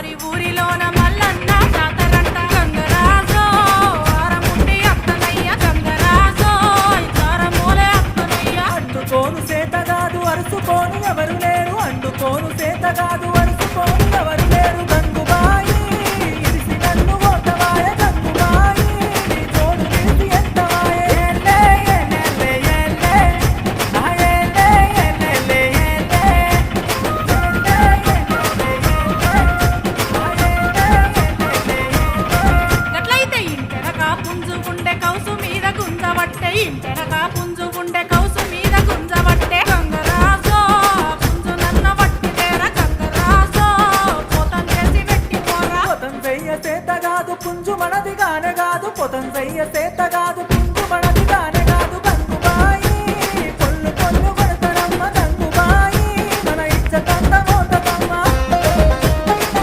మరి ఊరిలోన మల్లన్న జాతరంట గంగరాజో ఆరముండి అత్తనయ్య గంగరాజో ఇతారమూలే అత్తనయ్య అంటుకోను సేతగాదు అరుసుకోను ఎవరు లేరు అంటుకోను సేతగాదు అరుసుకోను ఎవరు లేరు గంగుబాయి ఇరిసి నన్ను ఓటవాయ గంగుబాయి నీ తోడు నిలిచి ఎంతవాయ ఏలే ఏలే ఏలే నా ఏలే ఏలే ఏలే గట్లయితే ఇంటెనక పుంజుకుండే కౌసు మీద గుంజవట్టే ఇంటెనక పుంజుకుండే కౌసు మీద గుంజవట్టే గంగరాజో పుంజు నన్న వట్టి తేర గంగరాజో పోతం చేసి పెట్టిపోరా పొతం చెయ్య సేతగాదు పుంజు మనది గానగాదు పొతం చెయ్య సేతగాదు